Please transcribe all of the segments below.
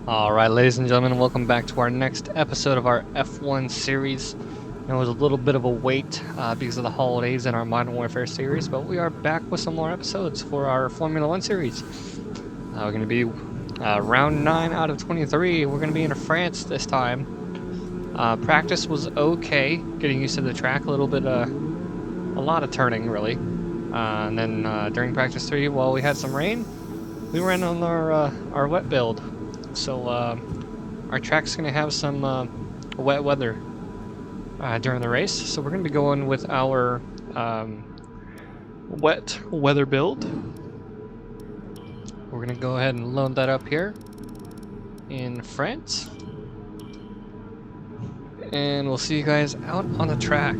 Alright, ladies and gentlemen, welcome back to our next episode of our F1 series. It was a little bit of a wait because of the holidays in our Modern Warfare series, but we are back with some more episodes for our Formula 1 series. We're going to be round 9 out of 23. We're going to be in France this time. Practice was okay, getting used to the track, a little bit, a lot of turning, really. And then during practice 3, while we had some rain, we ran on our wet build. So, our track's going to have some wet weather during the race, so we're going to be going with our wet weather build. We're going to go ahead and load that up here in France, and we'll see you guys out on the track.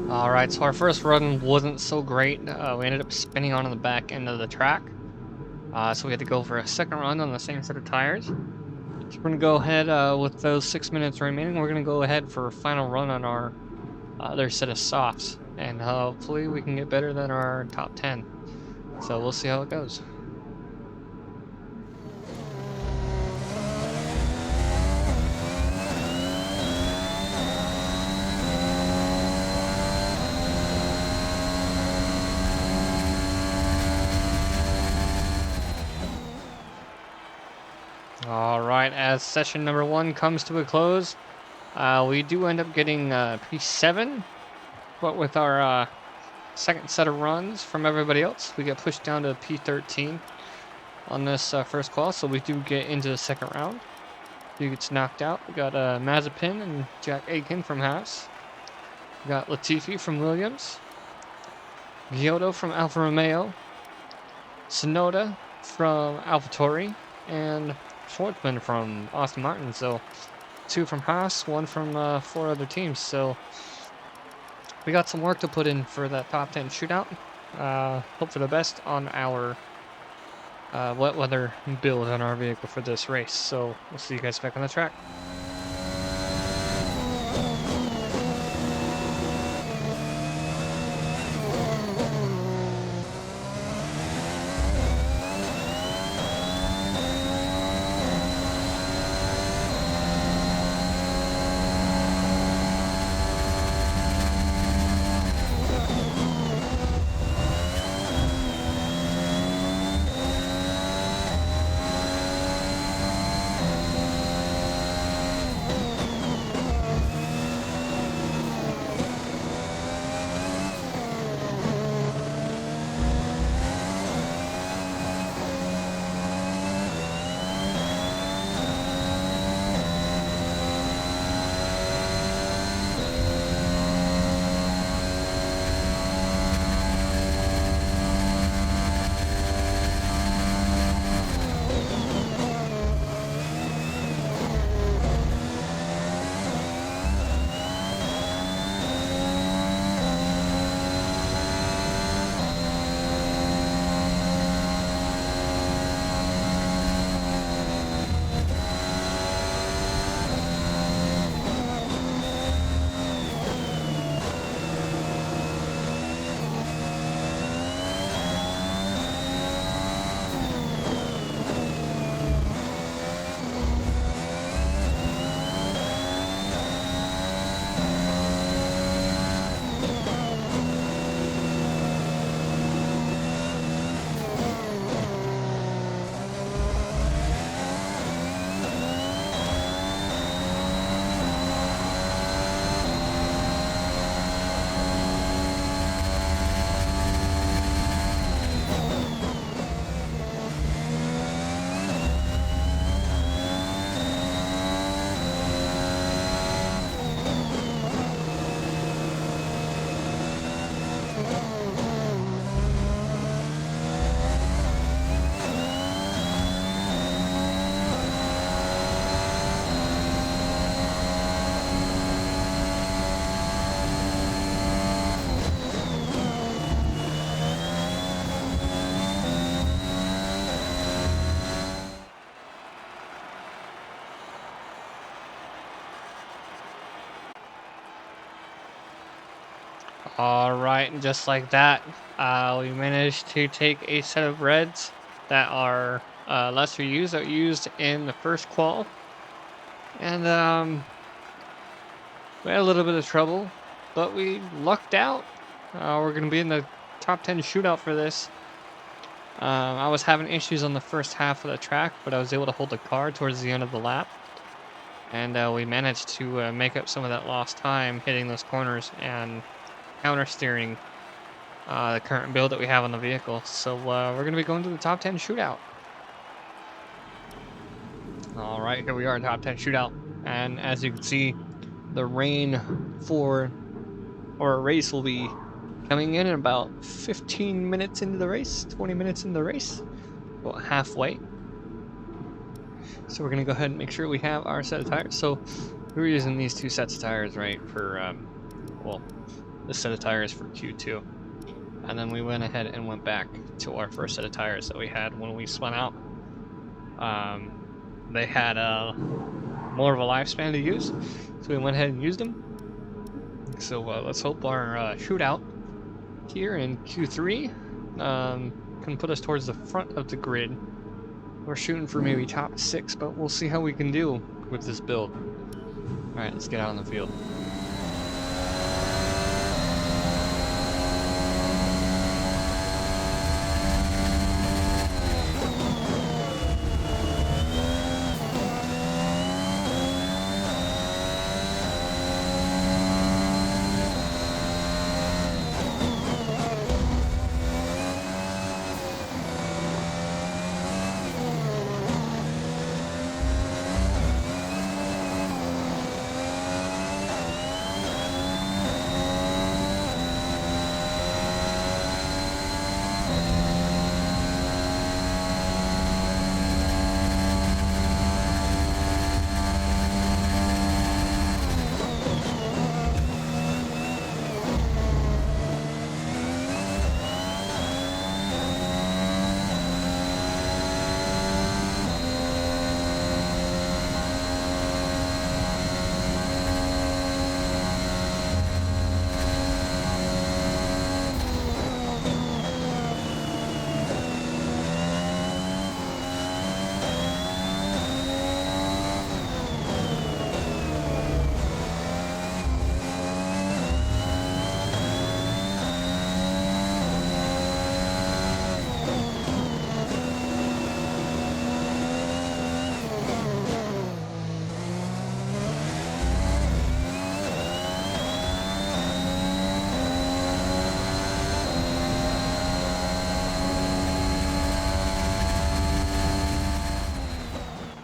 Alright, so our first run wasn't so great. We ended up spinning on the back end of the track. So we had to go for a second run on the same set of tires. So we're going to go ahead with those 6 minutes remaining. We're going to go ahead for a final run on our other set of softs. And hopefully we can get better than our top 10. So we'll see how it goes. Alright, as session number 1 comes to a close, we do end up getting P7, but with our second set of runs from everybody else, we get pushed down to P13 on this first qual, so we do get into the second round. He gets knocked out. We got Mazepin and Jack Aitken from Haas. We got Latifi from Williams, Giotto from Alfa Romeo, Sonoda from AlphaTauri, and Schwartzman from Aston Martin. So 2 from Haas, 1 from 4 other teams. So we got some work to put in for that top 10 shootout. Hope for the best on our wet weather build on our vehicle for this race. So we'll see you guys back on the track. All right, and just like that, we managed to take a set of reds that are lesser used, that were used in the first qual. And we had a little bit of trouble, but we lucked out. We're going to be in the top 10 shootout for this. I was having issues on the first half of the track, but I was able to hold the car towards the end of the lap. And we managed to make up some of that lost time hitting those corners and counter steering the current build that we have on the vehicle. So we're going to be going to the top 10 shootout. All right, here we are in top 10 shootout. And as you can see, the rain for our race will be coming in about 15 minutes into the race, 20 minutes into the race, about halfway. So we're going to go ahead and make sure we have our set of tires. So we're using these two sets of tires, right, for, well, this set of tires for Q2. And then we went ahead and went back to our first set of tires that we had when we spun out. They had more of a lifespan to use, so we went ahead and used them. So let's hope our shootout here in Q3 can put us towards the front of the grid. We're shooting for maybe top 6, but we'll see how we can do with this build. All right, let's get out on the field.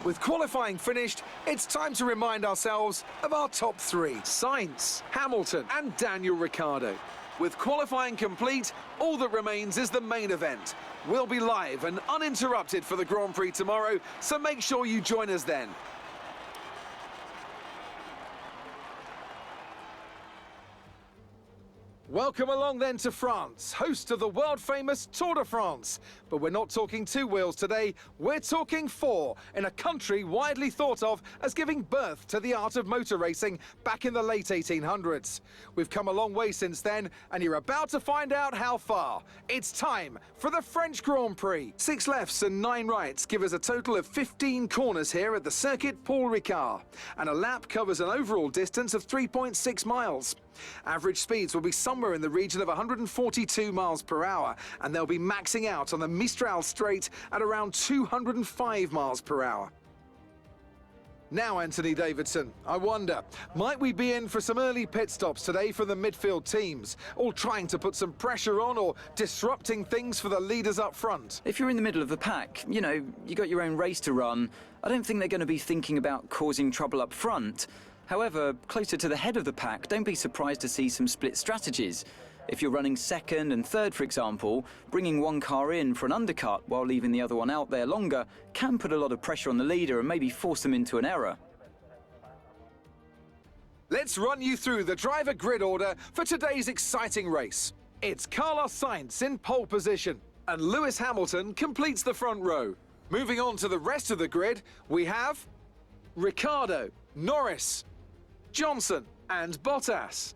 With qualifying finished, it's time to remind ourselves of our top 3. Sainz, Hamilton and Daniel Ricciardo. With qualifying complete, all that remains is the main event. We'll be live and uninterrupted for the Grand Prix tomorrow, so make sure you join us then. Welcome along then to France, host of the world-famous Tour de France. But we're not talking 2 wheels today, we're talking 4, in a country widely thought of as giving birth to the art of motor racing back in the late 1800s. We've come a long way since then, and you're about to find out how far. It's time for the French Grand Prix. 6 lefts and 9 rights give us a total of 15 corners here at the circuit Paul Ricard, and a lap covers an overall distance of 3.6 miles. Average speeds will be somewhere in the region of 142 miles per hour, and they'll be maxing out on the Mistral Straight at around 205 miles per hour. Now, Anthony Davidson, I wonder, might we be in for some early pit stops today for the midfield teams, all trying to put some pressure on or disrupting things for the leaders up front? If you're in the middle of the pack, you know, you got your own race to run, I don't think they're going to be thinking about causing trouble up front. However, closer to the head of the pack, don't be surprised to see some split strategies. If you're running second and third, for example, bringing one car in for an undercut while leaving the other one out there longer can put a lot of pressure on the leader and maybe force them into an error. Let's run you through the driver grid order for today's exciting race. It's Carlos Sainz in pole position, and Lewis Hamilton completes the front row. Moving on to the rest of the grid, we have Ricciardo, Norris, Johnson and Bottas,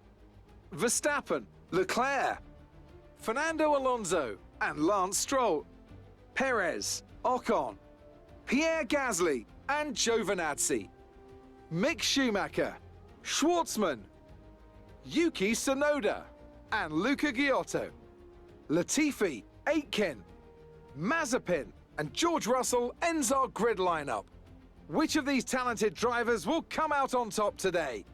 Verstappen, Leclerc, Fernando Alonso and Lance Stroll, Perez, Ocon, Pierre Gasly and Giovinazzi, Mick Schumacher, Schwartzman, Yuki Tsunoda and Luca Giotto, Latifi, Aitken, Mazepin and George Russell ends our grid lineup. Which of these talented drivers will come out on top today?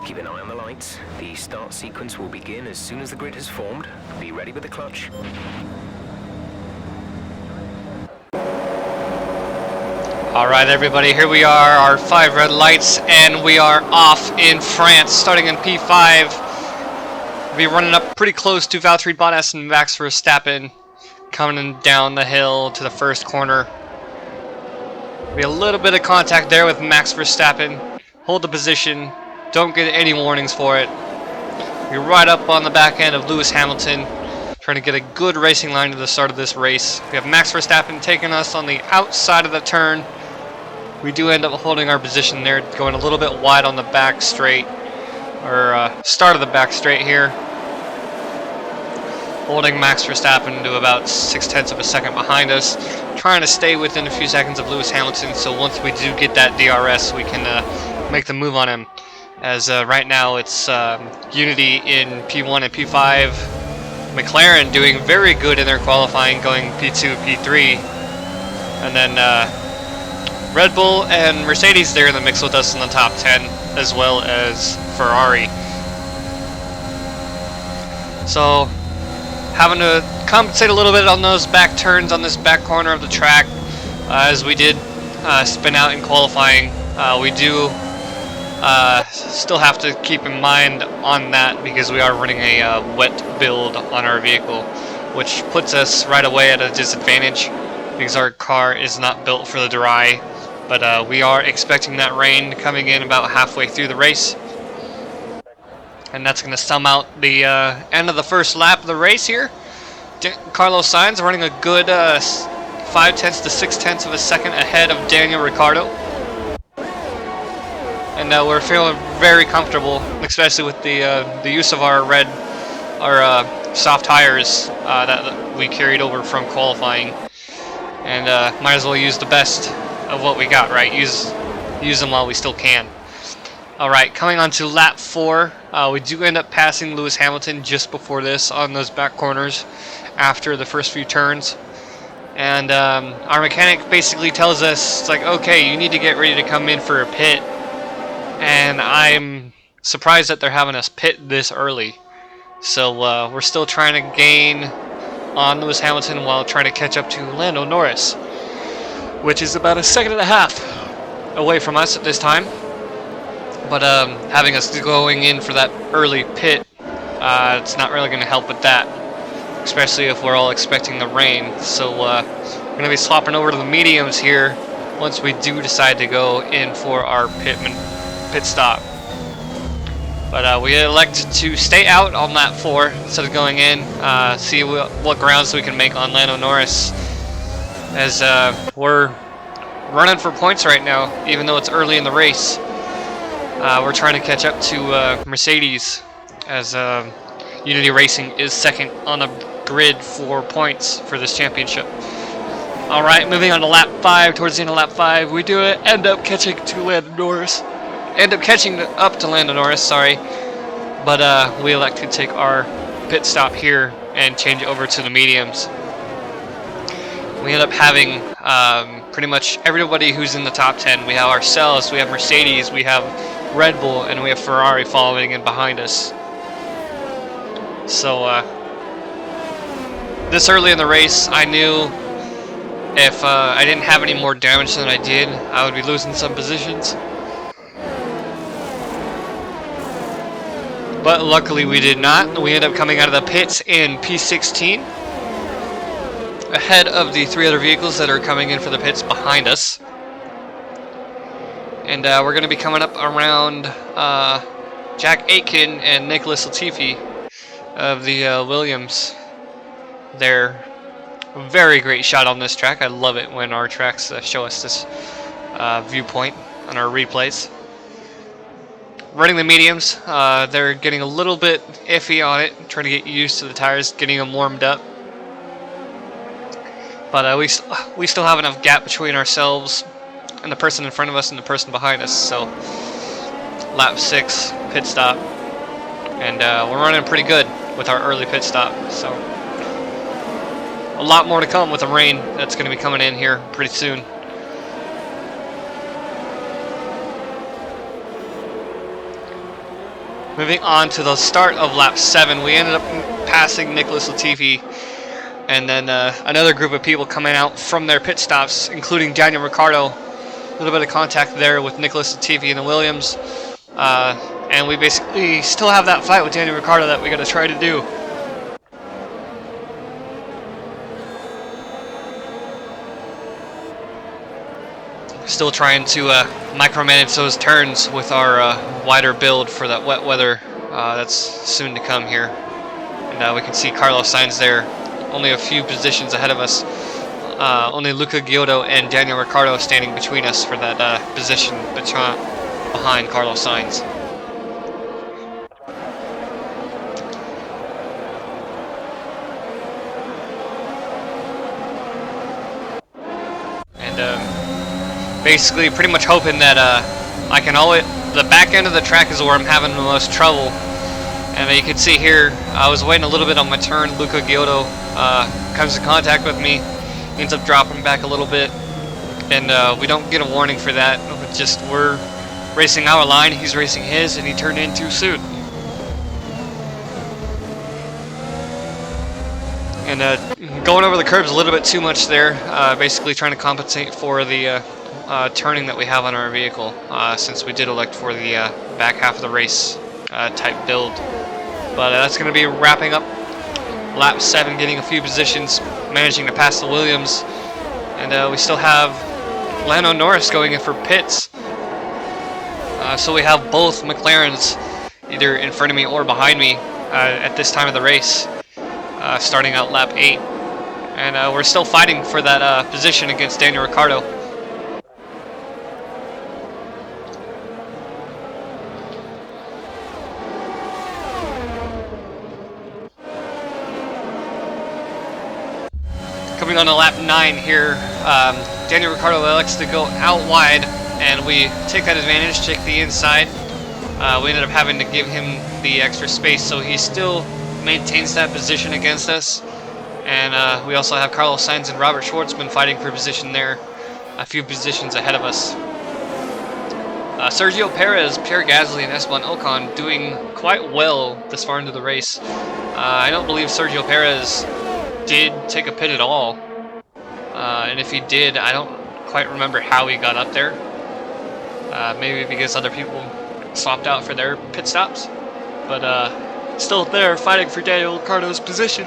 Keep an eye on the lights. The start sequence will begin as soon as the grid has formed. Be ready with the clutch. Alright everybody, here we are, our 5 red lights, and we are off in France, starting in P5. We'll be running up pretty close to Valtteri Bottas and Max Verstappen, coming down the hill to the first corner. Be a little bit of contact there with Max Verstappen. Hold the position, don't get any warnings for it. We're right up on the back end of Lewis Hamilton, trying to get a good racing line to the start of this race. We have Max Verstappen taking us on the outside of the turn. We do end up holding our position there, going a little bit wide on the back straight, or start of the back straight here. Holding Max Verstappen to about 0.6 of a second behind us, trying to stay within a few seconds of Lewis Hamilton, so once we do get that DRS, we can make the move on him. As right now it's Unity in P1 and P5. McLaren doing very good in their qualifying, going P2, P3. And then Red Bull and Mercedes there in the mix with us in the top 10, as well as Ferrari. So, having to compensate a little bit on those back turns on this back corner of the track, as we did spin out in qualifying. We do still have to keep in mind on that because we are running a wet build on our vehicle, which puts us right away at a disadvantage because our car is not built for the dry. But we are expecting that rain coming in about halfway through the race, and that's going to sum out the end of the first lap of the race here. Carlos Sainz running a good 0.5 to 0.6 of a second ahead of Daniel Ricciardo. And we're feeling very comfortable, especially with the use of our soft tires that we carried over from qualifying. And might as well use the best of what we got, right? Use them while we still can. Alright, coming on to lap 4, we do end up passing Lewis Hamilton just before this on those back corners after the first few turns. And our mechanic basically tells us, it's like, okay, you need to get ready to come in for a pit. And I'm surprised that they're having us pit this early. So we're still trying to gain on Lewis Hamilton while trying to catch up to Lando Norris, which is about 1.5 seconds away from us at this time. But having us going in for that early pit, it's not really going to help with that, especially if we're all expecting the rain. So we're going to be swapping over to the mediums here once we do decide to go in for our pit stop. But we elected to stay out on lap 4 instead of going in, see what grounds we can make on Lando Norris, as we're running for points right now, even though it's early in the race. We're trying to catch up to Mercedes, as Unity Racing is second on the grid for points for this championship. Alright, moving on to lap 5, towards the end of lap 5, we do end up catching up to Lando Norris, sorry. But we elect to take our pit stop here and change over to the mediums. we end up having pretty much everybody who's in the top 10. We have ourselves, we have Mercedes, we have Red Bull, and we have Ferrari following in behind us. So this early in the race, I knew if I didn't have any more damage than I did, I would be losing some positions. But luckily we did not. We ended up coming out of the pits in P16, ahead of the 3 other vehicles that are coming in for the pits behind us. And we're going to be coming up around Jack Aitken and Nicholas Latifi of the Williams. They're very great shot on this track. I love it when our tracks show us this viewpoint on our replays. Running the mediums, they're getting a little bit iffy on it, trying to get used to the tires, getting them warmed up. But we still have enough gap between ourselves and the person in front of us and the person behind us. So lap 6 pit stop, and we're running pretty good with our early pit stop. So a lot more to come with the rain that's going to be coming in here pretty soon. Moving on to the start of lap 7, we ended up passing Nicholas Latifi, and then another group of people coming out from their pit stops, including Daniel Ricciardo. A little bit of contact there with Nicholas Latifi and the Williams, and we basically still have that fight with Daniel Ricciardo that we got to try to do. Still trying to micromanage those turns with our wider build for that wet weather that's soon to come here. And we can see Carlos Sainz there, only a few positions ahead of us. Only Luca Giotto and Daniel Ricciardo standing between us for that position behind Carlos Sainz. Basically pretty much hoping that I can always, the back end of the track is where I'm having the most trouble. And you can see here, I was waiting a little bit on my turn. Luca Giotto comes in contact with me, ends up dropping back a little bit, and we don't get a warning for that. Just we're racing our line, he's racing his, and he turned in too soon. And going over the curbs a little bit too much there, basically trying to compensate for the turning that we have on our vehicle, since we did elect for the back half of the race type build. But that's going to be wrapping up lap 7, getting a few positions, managing to pass the Williams, and we still have Lando Norris going in for pits. So we have both McLarens either in front of me or behind me at this time of the race, starting out lap 8. And we're still fighting for that position against Daniel Ricciardo. Coming on to lap 9 here, Daniel Ricciardo elects to go out wide, and we take that advantage, take the inside. We ended up having to give him the extra space, so he still maintains that position against us. And we also have Carlos Sainz and Robert Schwartzman fighting for position there, a few positions ahead of us. Sergio Perez, Pierre Gasly, and Esteban Ocon doing quite well this far into the race. I don't believe Sergio Perez did take a pit at all, and if he did, I don't quite remember how he got up there. Maybe because other people swapped out for their pit stops, but still there fighting for Daniel Ricciardo's position.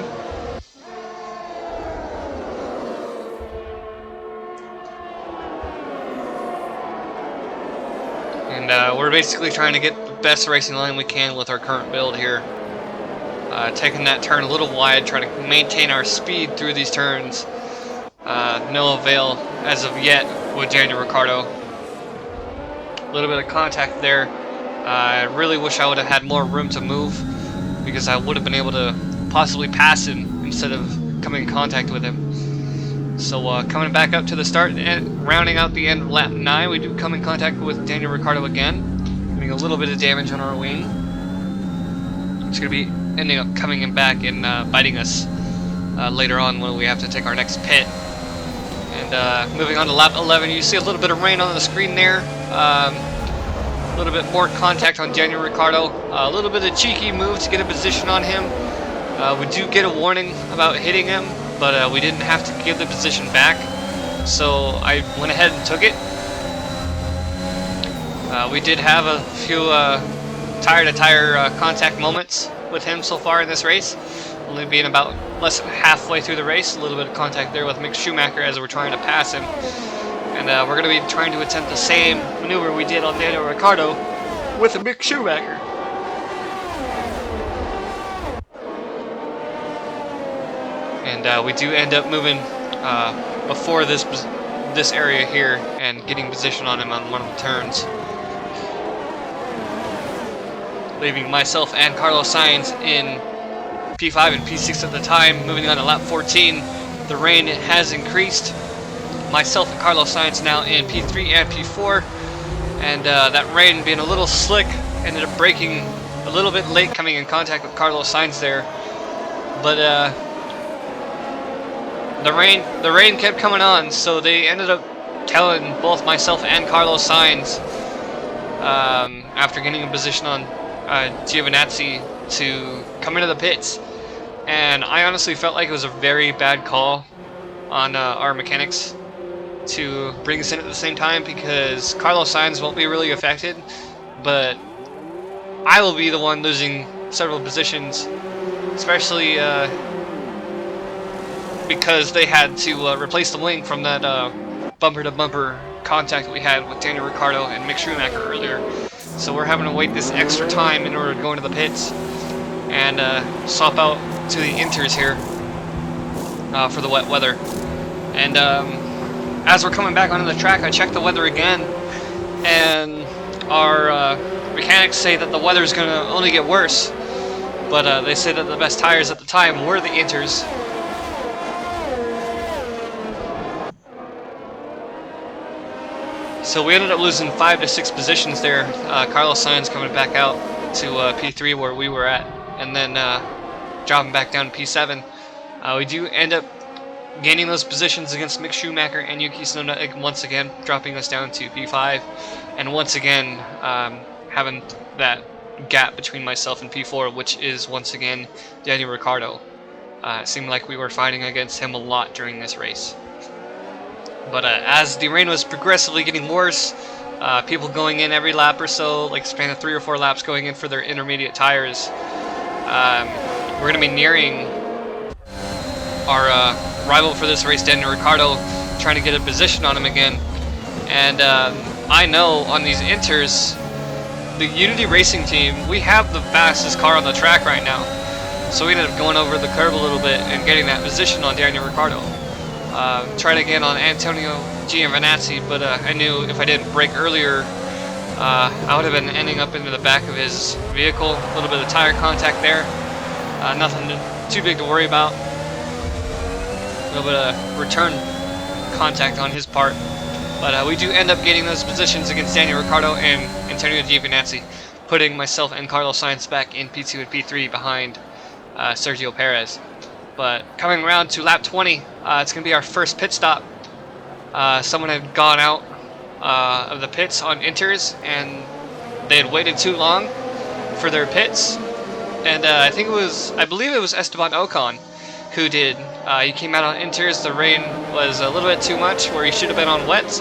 And we're basically trying to get the best racing line we can with our current build here. Taking that turn a little wide, trying to maintain our speed through these turns. No avail as of yet with Daniel Ricciardo. A little bit of contact there. I really wish I would have had more room to move, because I would have been able to possibly pass him instead of coming in contact with him. So coming back up to the start and rounding out the end of lap 9, we do come in contact with Daniel Ricciardo again, getting a little bit of damage on our wing. It's going to be ending up coming in back and biting us later on when we have to take our next pit. And moving on to lap 11, you see a little bit of rain on the screen there. A little bit more contact on Daniel Ricciardo. A little bit of cheeky move to get a position on him. We do get a warning about hitting him, but we didn't have to give the position back. So I went ahead and took it. We did have a few tire-to-tire contact moments with him so far in this race, only being about less than halfway through the race. A little bit of contact there with Mick Schumacher as we're trying to pass him. And we're going to be trying to attempt the same maneuver we did on Daniel Ricciardo with Mick Schumacher. And we do end up moving before this area here and getting position on him on one of the turns, leaving myself and Carlos Sainz in P5 and P6 at the time. Moving on to lap 14, the rain has increased. Myself and Carlos Sainz now in P3 and P4, and that rain being a little slick ended up braking a little bit late, coming in contact with Carlos Sainz there. But the rain kept coming on, so they ended up telling both myself and Carlos Sainz after getting a position on Giovinazzi to come into the pits. And I honestly felt like it was a very bad call on our mechanics to bring us in at the same time, because Carlos Sainz won't be really affected, but I will be the one losing several positions, especially because they had to replace the wing from that bumper-to-bumper contact that we had with Daniel Ricciardo and Mick Schumacher earlier. So we're having to wait this extra time in order to go into the pits and swap out to the inters here for the wet weather. And as we're coming back onto the track, I checked the weather again, and our mechanics say that the weather is going to only get worse, but they say that the best tires at the time were the inters. So we ended up losing 5 to 6 positions there. Carlos Sainz coming back out to P3 where we were at, and then dropping back down to P7. We do end up gaining those positions against Mick Schumacher and Yuki Tsunoda once again, dropping us down to P5, and once again having that gap between myself and P4, which is once again Daniel Ricciardo. It seemed like we were fighting against him a lot during this race. But as the rain was progressively getting worse, people going in every lap or so, like span of 3 or 4 laps going in for their intermediate tires, we're going to be nearing our rival for this race, Daniel Ricciardo, trying to get a position on him again. And I know on these inters, the Unity Racing team, we have the fastest car on the track right now. So we ended up going over the curb a little bit and getting that position on Daniel Ricciardo. Tried again on Antonio Giovinazzi, but I knew if I didn't brake earlier, I would have been ending up into the back of his vehicle. A little bit of tire contact there. Nothing too big to worry about. A little bit of return contact on his part. But we do end up getting those positions against Daniel Ricciardo and Antonio Giovinazzi, putting myself and Carlos Sainz back in P2 and P3 behind Sergio Perez. But coming around to lap 20, it's going to be our first pit stop. Someone had gone out of the pits on inters, and they had waited too long for their pits. And I believe it was Esteban Ocon who did. He came out on inters. The rain was a little bit too much where he should have been on wets,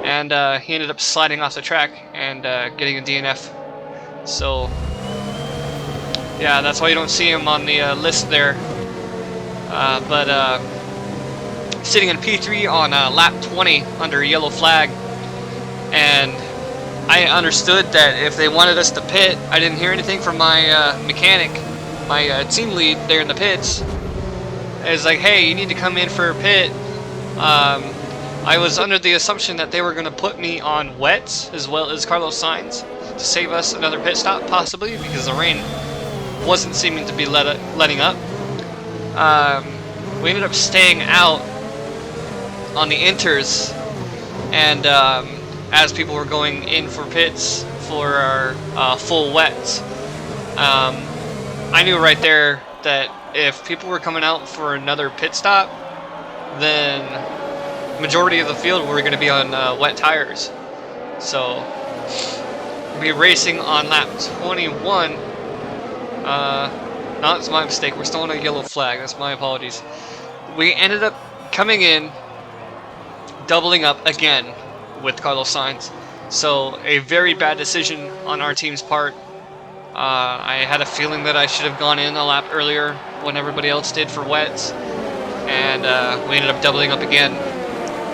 and he ended up sliding off the track and getting a DNF. So yeah, that's why you don't see him on the list there. But sitting in P3 on lap 20 under a yellow flag, and I understood that if they wanted us to pit, I didn't hear anything from my mechanic, my team lead there in the pits. It's like, hey, you need to come in for a pit. I was under the assumption that they were going to put me on wets as well as Carlos Sainz to save us another pit stop, possibly, because the rain wasn't seeming to be letting up. We ended up staying out on the inters, and as people were going in for pits for our full wets, I knew right there that if people were coming out for another pit stop, then majority of the field we're going to be on wet tires. So we'll be racing on lap 21. No, it's my mistake. We're still on a yellow flag. That's my apologies. We ended up coming in, doubling up again with Carlos Sainz. So a very bad decision on our team's part. I had a feeling that I should have gone in a lap earlier when everybody else did for wets, and we ended up doubling up again.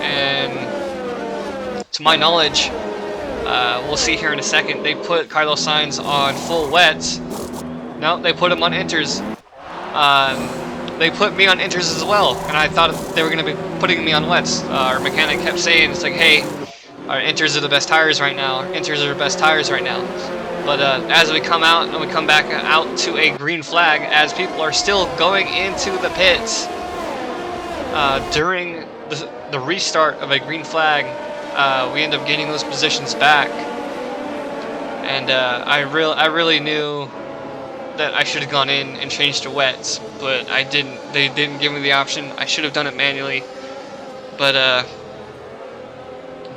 And to my knowledge, we'll see here in a second, they put Carlos Sainz on full wets. No, they put him on inters. They put me on inters as well, and I thought they were going to be putting me on wets. Our mechanic kept saying, it's like, hey, our inters are the best tires right now. Our inters are the best tires right now. But as we come out and we come back out to a green flag, as people are still going into the pits, during the restart of a green flag, we end up gaining those positions back. And I really knew that I should have gone in and changed to wets, but I didn't. They didn't give me the option. I should have done it manually. But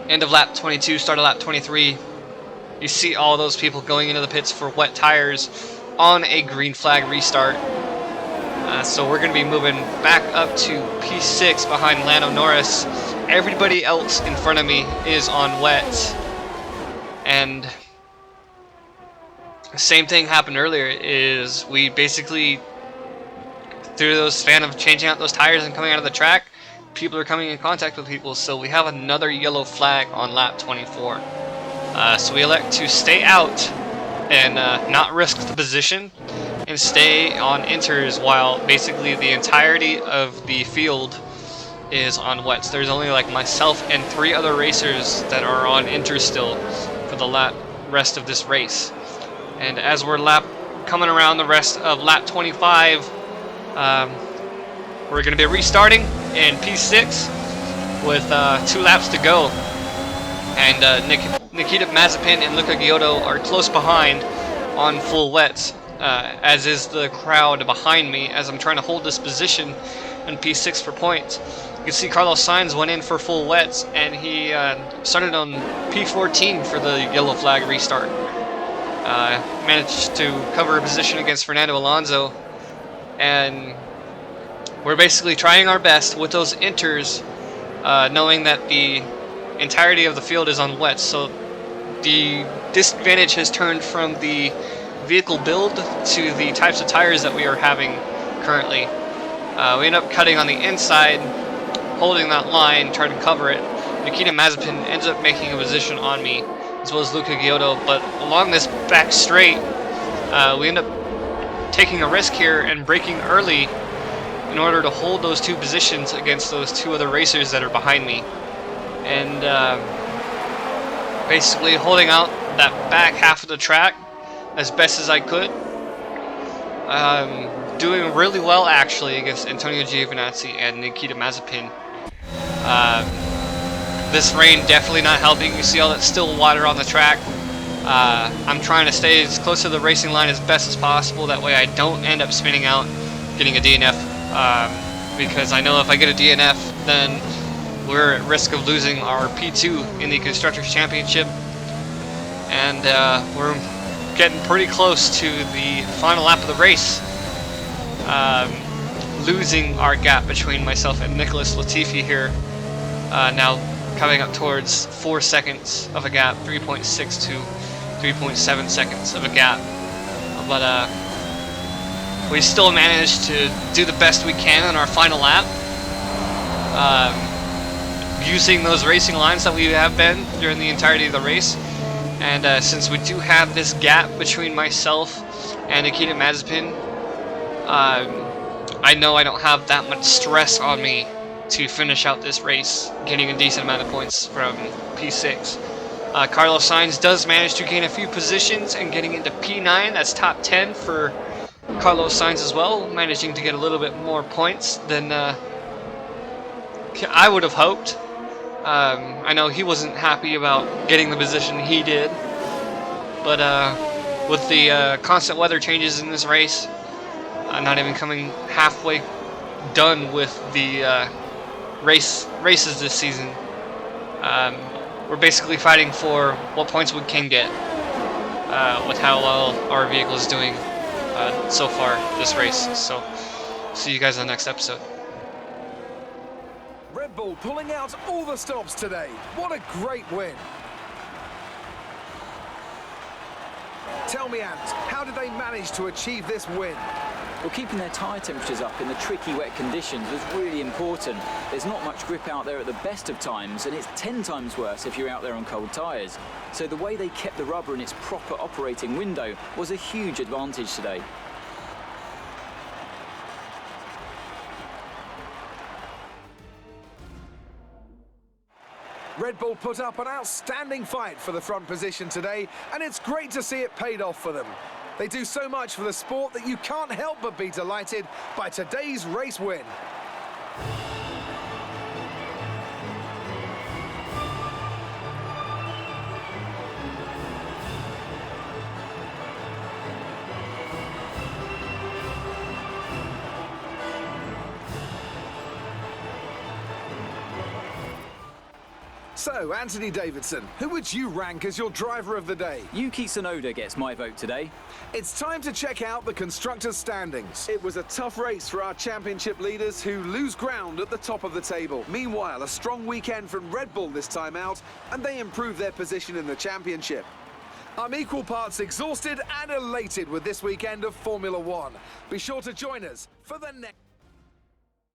end of lap 22, start of lap 23, you see all those people going into the pits for wet tires on a green flag restart. So we're going to be moving back up to P6 behind Lando Norris. Everybody else in front of me is on wets. And same thing happened earlier, is we basically, through those span of changing out those tires and coming out of the track, people are coming in contact with people, so we have another yellow flag on lap 24. So we elect to stay out and not risk the position and stay on inters while basically the entirety of the field is on wets. There's only like myself and 3 other racers that are on inters still for the rest of this race. And as we're coming around the rest of lap 25, we're going to be restarting in P6 with 2 laps to go. And Nikita Mazepin and Luca Giotto are close behind on full wets, as is the crowd behind me as I'm trying to hold this position in P6 for points. You can see Carlos Sainz went in for full wets, and he started on P14 for the yellow flag restart. Managed to cover a position against Fernando Alonso, and we're basically trying our best with those inters, knowing that the entirety of the field is on wets, so the disadvantage has turned from the vehicle build to the types of tires that we are having currently. We end up cutting on the inside, holding that line, trying to cover it. Nikita Mazepin ends up making a position on me, as well as Luca Giotto, but along this back straight, we end up taking a risk here and braking early in order to hold those 2 positions against those 2 other racers that are behind me. And basically holding out that back half of the track as best as I could. Doing really well actually against Antonio Giovinazzi and Nikita Mazepin. This rain definitely not helping. You see all that still water on the track. I'm trying to stay as close to the racing line as best as possible. That way I don't end up spinning out, getting a DNF. Because I know if I get a DNF, then we're at risk of losing our P2 in the Constructors' Championship. And we're getting pretty close to the final lap of the race. Losing our gap between myself and Nicholas Latifi here. Now coming up towards 4 seconds of a gap, 3.6 to 3.7 seconds of a gap. But we still managed to do the best we can in our final lap. Using those racing lines that we have been during the entirety of the race. And since we do have this gap between myself and Nikita Mazepin, I know I don't have that much stress on me to finish out this race, getting a decent amount of points from P6. Carlos Sainz does manage to gain a few positions and getting into P9. That's top 10 for Carlos Sainz as well, managing to get a little bit more points than I would have hoped. I know he wasn't happy about getting the position he did, but with the constant weather changes in this race, not even coming halfway done with the races this season. We're basically fighting for what points we can get with how well our vehicle is doing so far this race. So, see you guys on the next episode. Red Bull pulling out all the stops today. What a great win. Tell me, Ant, how did they manage to achieve this win? Well, keeping their tyre temperatures up in the tricky wet conditions was really important. There's not much grip out there at the best of times, and it's 10 times worse if you're out there on cold tyres. So the way they kept the rubber in its proper operating window was a huge advantage today. Red Bull put up an outstanding fight for the front position today, and it's great to see it paid off for them. They do so much for the sport that you can't help but be delighted by today's race win. So, Anthony Davidson, who would you rank as your driver of the day? Yuki Tsunoda gets my vote today. It's time to check out the constructors' standings. It was a tough race for our championship leaders who lose ground at the top of the table. Meanwhile, a strong weekend from Red Bull this time out, and they improve their position in the championship. I'm equal parts exhausted and elated with this weekend of Formula One. Be sure to join us for the next...